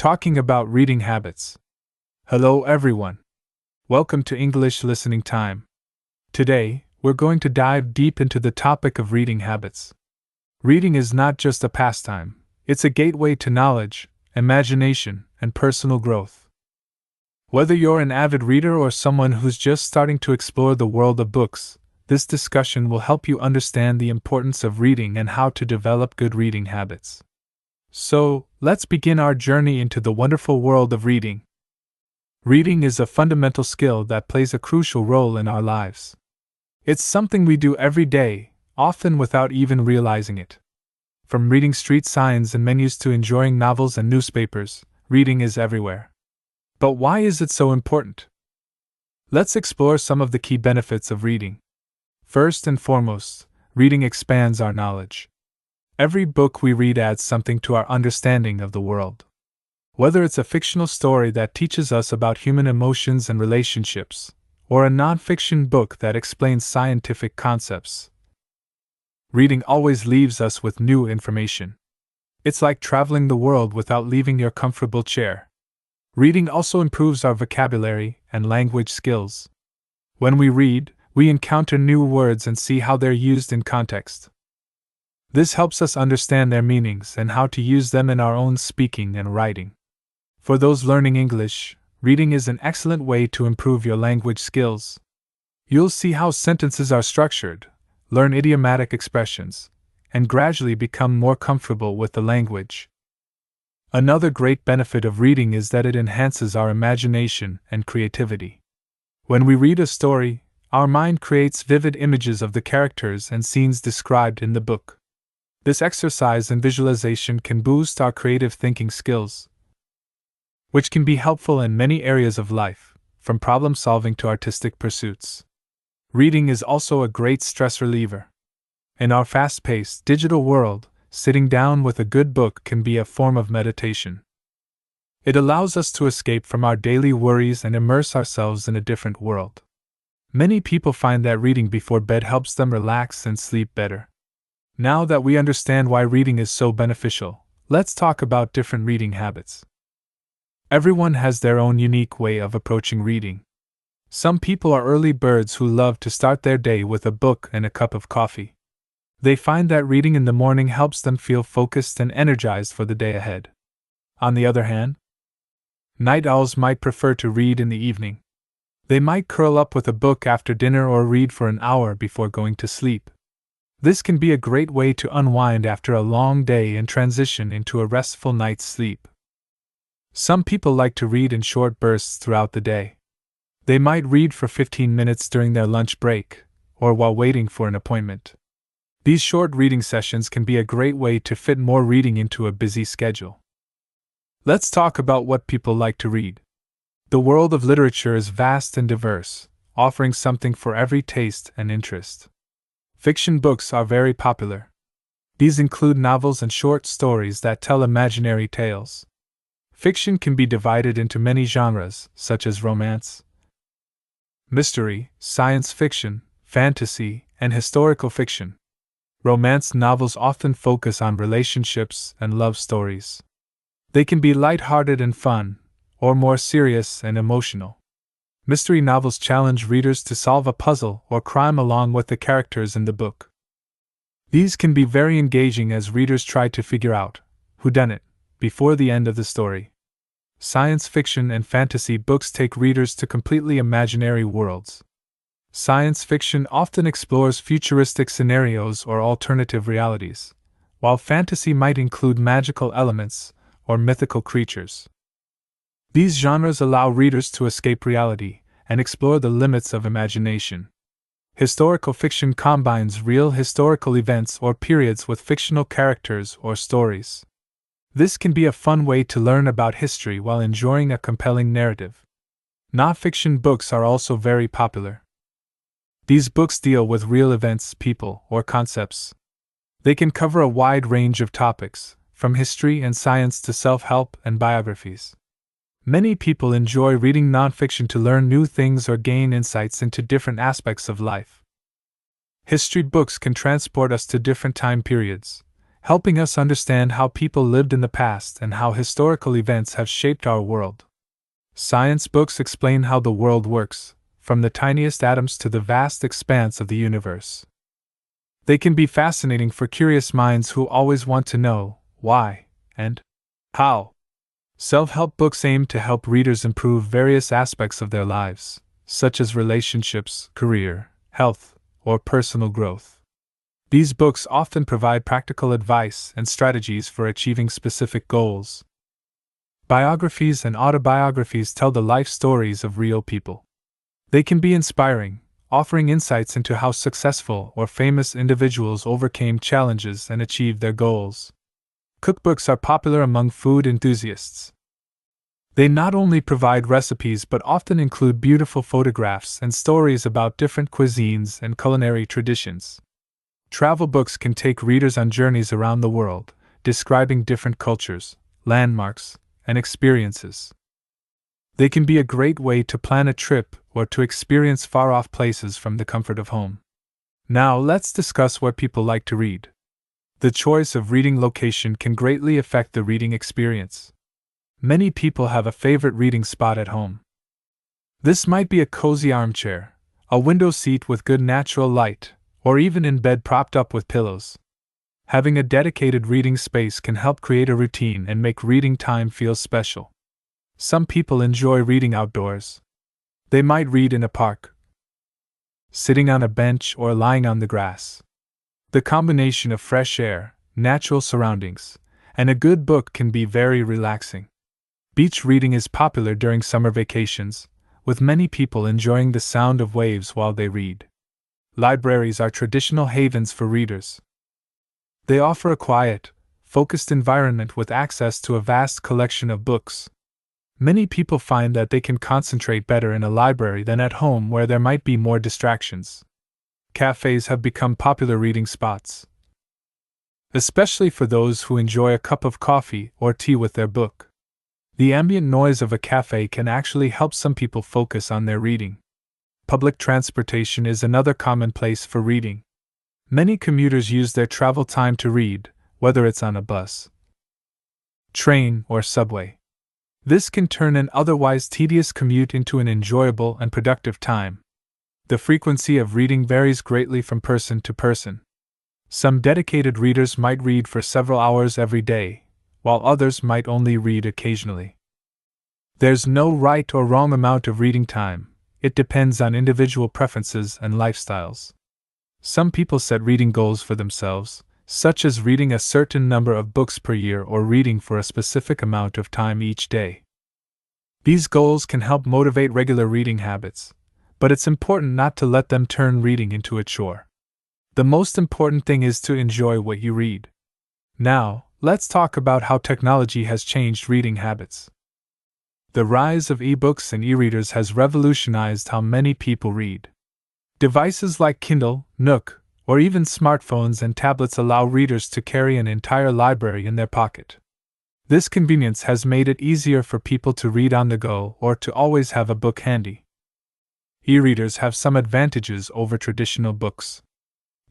talking about reading habits. Hello, everyone. Welcome to English Listening Time. Today, we're going to dive deep into the topic of reading habits. Reading is not just a pastime, it's a gateway to knowledge, imagination, and personal growth. Whether you're an avid reader or someone who's just starting to explore the world of books, this discussion will help you understand the importance of reading and how to develop good reading habits. So, let's begin our journey into the wonderful world of reading. Reading is a fundamental skill that plays a crucial role in our lives. It's something we do every day, often without even realizing it. From reading street signs and menus to enjoying novels and newspapers, reading is everywhere. But why is it so important? Let's explore some of the key benefits of reading. First and foremost, reading expands our knowledge. Every book we read adds something to our understanding of the world. Whether it's a fictional story that teaches us about human emotions and relationships, or a non-fiction book that explains scientific concepts, reading always leaves us with new information. It's like traveling the world without leaving your comfortable chair. Reading also improves our vocabulary and language skills. When we read, we encounter new words and see how they're used in context. This helps us understand their meanings and how to use them in our own speaking and writing. For those learning English, reading is an excellent way to improve your language skills. You'll see how sentences are structured, learn idiomatic expressions, and gradually become more comfortable with the language. Another great benefit of reading is that it enhances our imagination and creativity. When we read a story, our mind creates vivid images of the characters and scenes described in the book. This exercise in visualization can boost our creative thinking skills, which can be helpful in many areas of life, from problem solving to artistic pursuits. Reading is also a great stress reliever. In our fast-paced, digital world, sitting down with a good book can be a form of meditation. It allows us to escape from our daily worries and immerse ourselves in a different world. Many people find that reading before bed helps them relax and sleep better. Now that we understand why reading is so beneficial, let's talk about different reading habits. Everyone has their own unique way of approaching reading. Some people are early birds who love to start their day with a book and a cup of coffee. They find that reading in the morning helps them feel focused and energized for the day ahead. On the other hand, night owls might prefer to read in the evening. They might curl up with a book after dinner or read for an hour before going to sleep. This can be a great way to unwind after a long day and transition into a restful night's sleep. Some people like to read in short bursts throughout the day. They might read for 15 minutes during their lunch break, or while waiting for an appointment. These short reading sessions can be a great way to fit more reading into a busy schedule. Let's talk about what people like to read. The world of literature is vast and diverse, offering something for every taste and interest. Fiction books are very popular. These include novels and short stories that tell imaginary tales. Fiction can be divided into many genres, such as romance, mystery, science fiction, fantasy, and historical fiction. Romance novels often focus on relationships and love stories. They can be lighthearted and fun, or more serious and emotional. Mystery novels challenge readers to solve a puzzle or crime along with the characters in the book. These can be very engaging as readers try to figure out whodunit before the end of the story. Science fiction and fantasy books take readers to completely imaginary worlds. Science fiction often explores futuristic scenarios or alternative realities, while fantasy might include magical elements or mythical creatures. These genres allow readers to escape reality and explore the limits of imagination. Historical fiction combines real historical events or periods with fictional characters or stories. This can be a fun way to learn about history while enjoying a compelling narrative. Non-fiction books are also very popular. These books deal with real events, people, or concepts. They can cover a wide range of topics, from history and science to self-help and biographies. Many people enjoy reading nonfiction to learn new things or gain insights into different aspects of life. History books can transport us to different time periods, helping us understand how people lived in the past and how historical events have shaped our world. Science books explain how the world works, from the tiniest atoms to the vast expanse of the universe. They can be fascinating for curious minds who always want to know why and how. Self-help books aim to help readers improve various aspects of their lives, such as relationships, career, health, or personal growth. These books often provide practical advice and strategies for achieving specific goals. Biographies and autobiographies tell the life stories of real people. They can be inspiring, offering insights into how successful or famous individuals overcame challenges and achieved their goals. Cookbooks are popular among food enthusiasts. They not only provide recipes but often include beautiful photographs and stories about different cuisines and culinary traditions. Travel books can take readers on journeys around the world, describing different cultures, landmarks, and experiences. They can be a great way to plan a trip or to experience far-off places from the comfort of home. Now let's discuss what people like to read. The choice of reading location can greatly affect the reading experience. Many people have a favorite reading spot at home. This might be a cozy armchair, a window seat with good natural light, or even in bed propped up with pillows. Having a dedicated reading space can help create a routine and make reading time feel special. Some people enjoy reading outdoors. They might read in a park, sitting on a bench, or lying on the grass. The combination of fresh air, natural surroundings, and a good book can be very relaxing. Beach reading is popular during summer vacations, with many people enjoying the sound of waves while they read. Libraries are traditional havens for readers. They offer a quiet, focused environment with access to a vast collection of books. Many people find that they can concentrate better in a library than at home where there might be more distractions. Cafes have become popular reading spots, especially for those who enjoy a cup of coffee or tea with their book. The ambient noise of a cafe can actually help some people focus on their reading. Public transportation is another common place for reading. Many commuters use their travel time to read, whether it's on a bus, train, or subway. This can turn an otherwise tedious commute into an enjoyable and productive time. The frequency of reading varies greatly from person to person. Some dedicated readers might read for several hours every day, while others might only read occasionally. There's no right or wrong amount of reading time. It depends on individual preferences and lifestyles. Some people set reading goals for themselves, such as reading a certain number of books per year or reading for a specific amount of time each day. These goals can help motivate regular reading habits, but it's important not to let them turn reading into a chore. The most important thing is to enjoy what you read. Now, let's talk about how technology has changed reading habits. The rise of e-books and e-readers has revolutionized how many people read. Devices like Kindle, Nook, or even smartphones and tablets allow readers to carry an entire library in their pocket. This convenience has made it easier for people to read on the go or to always have a book handy. E-readers have some advantages over traditional books.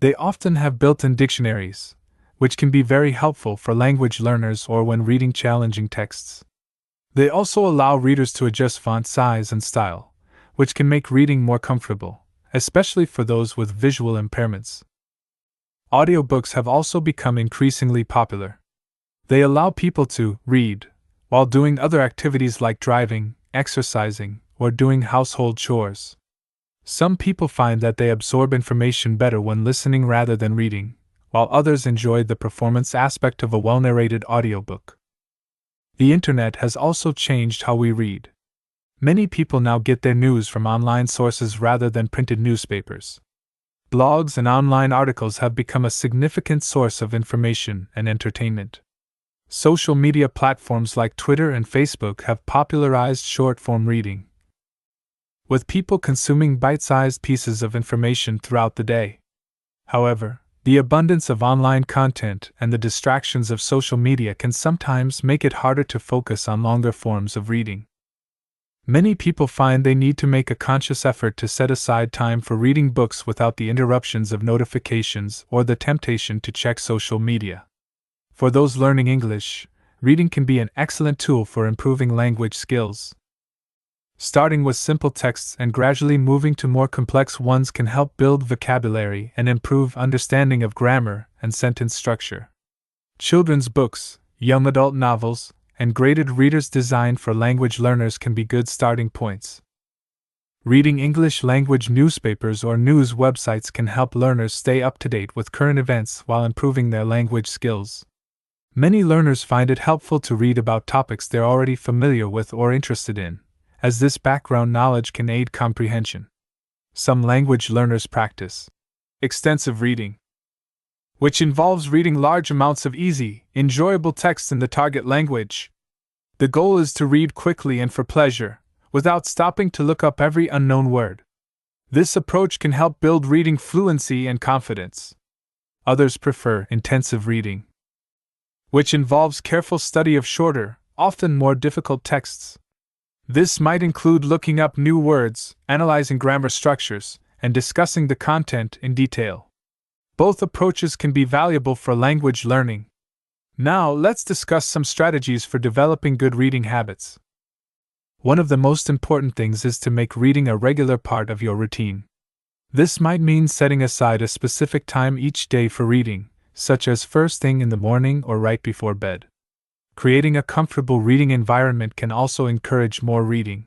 They often have built-in dictionaries, which can be very helpful for language learners or when reading challenging texts. They also allow readers to adjust font size and style, which can make reading more comfortable, especially for those with visual impairments. Audiobooks have also become increasingly popular. They allow people to read while doing other activities like driving, exercising, or doing household chores. Some people find that they absorb information better when listening rather than reading, while others enjoy the performance aspect of a well-narrated audiobook. The internet has also changed how we read. Many people now get their news from online sources rather than printed newspapers. Blogs and online articles have become a significant source of information and entertainment. Social media platforms like Twitter and Facebook have popularized short-form reading, with people consuming bite-sized pieces of information throughout the day. However, the abundance of online content and the distractions of social media can sometimes make it harder to focus on longer forms of reading. Many people find they need to make a conscious effort to set aside time for reading books without the interruptions of notifications or the temptation to check social media. For those learning English, reading can be an excellent tool for improving language skills. Starting with simple texts and gradually moving to more complex ones can help build vocabulary and improve understanding of grammar and sentence structure. Children's books, young adult novels, and graded readers designed for language learners can be good starting points. Reading English language newspapers or news websites can help learners stay up to date with current events while improving their language skills. Many learners find it helpful to read about topics they're already familiar with or interested in, as this background knowledge can aid comprehension. Some language learners practice extensive reading, which involves reading large amounts of easy, enjoyable text in the target language. The goal is to read quickly and for pleasure, without stopping to look up every unknown word. This approach can help build reading fluency and confidence. Others prefer intensive reading, which involves careful study of shorter, often more difficult texts. This might include looking up new words, analyzing grammar structures, and discussing the content in detail. Both approaches can be valuable for language learning. Now, let's discuss some strategies for developing good reading habits. One of the most important things is to make reading a regular part of your routine. This might mean setting aside a specific time each day for reading, such as first thing in the morning or right before bed. Creating a comfortable reading environment can also encourage more reading.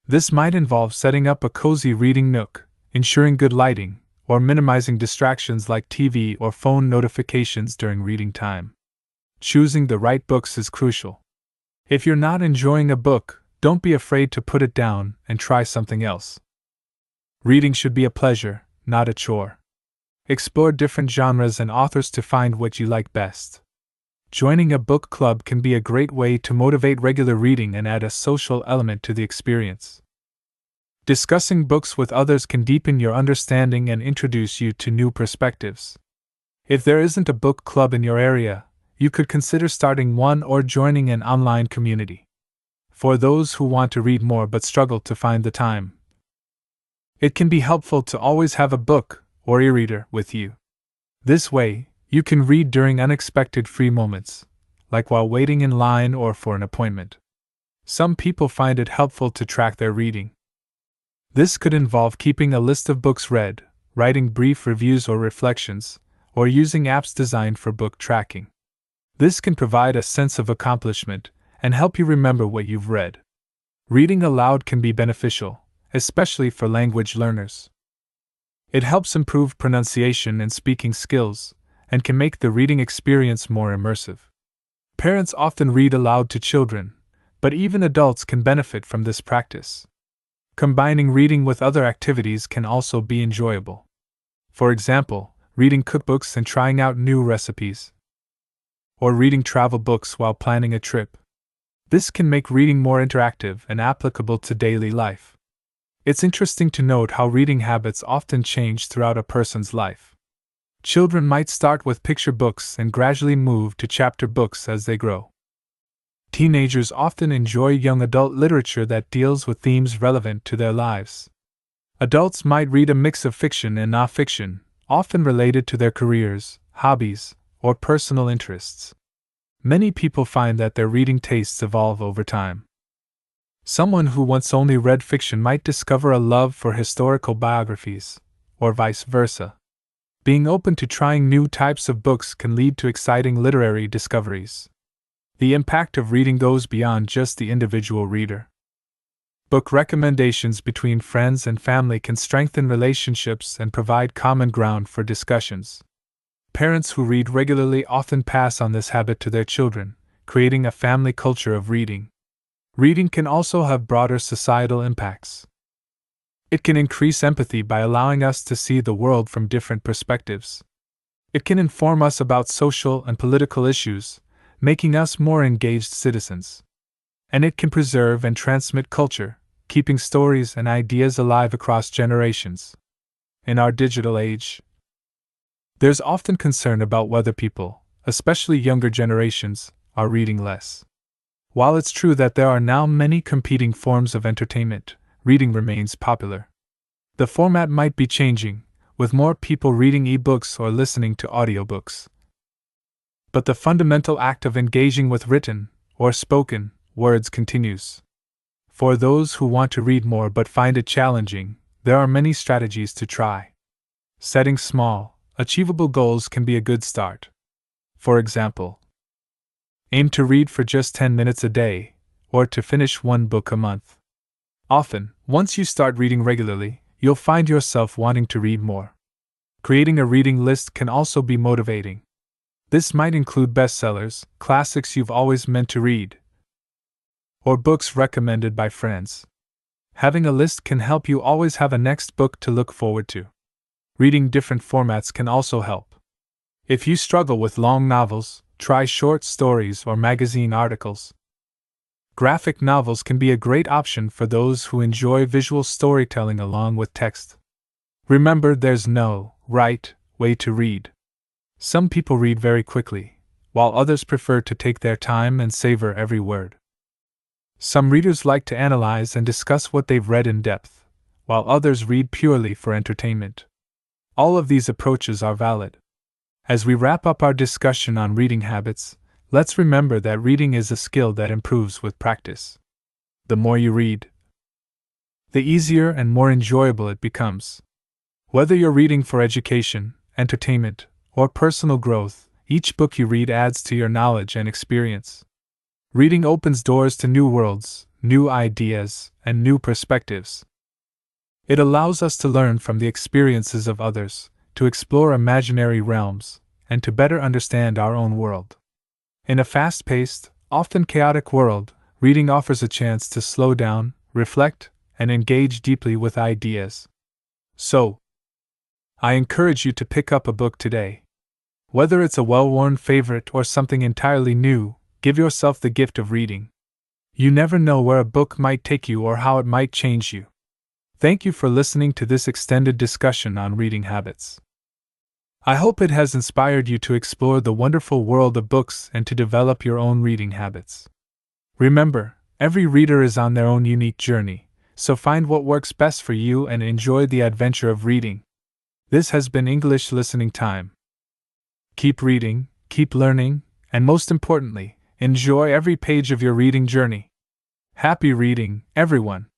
This might involve setting up a cozy reading nook, ensuring good lighting, or minimizing distractions like TV or phone notifications during reading time. Choosing the right books is crucial. If you're not enjoying a book, don't be afraid to put it down and try something else. Reading should be a pleasure, not a chore. Explore different genres and authors to find what you like best. Joining a book club can be a great way to motivate regular reading and add a social element to the experience. Discussing books with others can deepen your understanding and introduce you to new perspectives. If there isn't a book club in your area, you could consider starting one or joining an online community. For those who want to read more but struggle to find the time, it can be helpful to always have a book or e-reader with you. This way, you can read during unexpected free moments, like while waiting in line or for an appointment. Some people find it helpful to track their reading. This could involve keeping a list of books read, writing brief reviews or reflections, or using apps designed for book tracking. This can provide a sense of accomplishment and help you remember what you've read. Reading aloud can be beneficial, especially for language learners. It helps improve pronunciation and speaking skills, and can make the reading experience more immersive. Parents often read aloud to children, but even adults can benefit from this practice. Combining reading with other activities can also be enjoyable. For example, reading cookbooks and trying out new recipes, or reading travel books while planning a trip. This can make reading more interactive and applicable to daily life. It's interesting to note how reading habits often change throughout a person's life. Children might start with picture books and gradually move to chapter books as they grow. Teenagers often enjoy young adult literature that deals with themes relevant to their lives. Adults might read a mix of fiction and non-fiction, often related to their careers, hobbies, or personal interests. Many people find that their reading tastes evolve over time. Someone who once only read fiction might discover a love for historical biographies, or vice versa. Being open to trying new types of books can lead to exciting literary discoveries. The impact of reading goes beyond just the individual reader. Book recommendations between friends and family can strengthen relationships and provide common ground for discussions. Parents who read regularly often pass on this habit to their children, creating a family culture of reading. Reading can also have broader societal impacts. It can increase empathy by allowing us to see the world from different perspectives. It can inform us about social and political issues, making us more engaged citizens. And it can preserve and transmit culture, keeping stories and ideas alive across generations. In our digital age, there's often concern about whether people, especially younger generations, are reading less. While it's true that there are now many competing forms of entertainment, reading remains popular. The format might be changing, with more people reading e-books or listening to audiobooks. but the fundamental act of engaging with written, or spoken, words continues. For those who want to read more but find it challenging, there are many strategies to try. Setting small, achievable goals can be a good start. For example, aim to read for just 10 minutes a day, or to finish one book a month. Often, once you start reading regularly, you'll find yourself wanting to read more. Creating a reading list can also be motivating. This might include bestsellers, classics you've always meant to read, or books recommended by friends. Having a list can help you always have a next book to look forward to. Reading different formats can also help. If you struggle with long novels, try short stories or magazine articles. Graphic novels can be a great option for those who enjoy visual storytelling along with text. Remember, there's no right way to read. Some people read very quickly, while others prefer to take their time and savor every word. Some readers like to analyze and discuss what they've read in depth, while others read purely for entertainment. All of these approaches are valid. As we wrap up our discussion on reading habits, let's remember that reading is a skill that improves with practice. The more you read, the easier and more enjoyable it becomes. Whether you're reading for education, entertainment, or personal growth, each book you read adds to your knowledge and experience. Reading opens doors to new worlds, new ideas, and new perspectives. It allows us to learn from the experiences of others, to explore imaginary realms, and to better understand our own world. In a fast-paced, often chaotic world, reading offers a chance to slow down, reflect, and engage deeply with ideas. So, I encourage you to pick up a book today. Whether it's a well-worn favorite or something entirely new, give yourself the gift of reading. You never know where a book might take you or how it might change you. Thank you for listening to this extended discussion on reading habits. I hope it has inspired you to explore the wonderful world of books and to develop your own reading habits. Remember, every reader is on their own unique journey, so find what works best for you and enjoy the adventure of reading. This has been English Listening Time. Keep reading, keep learning, and most importantly, enjoy every page of your reading journey. Happy reading, everyone!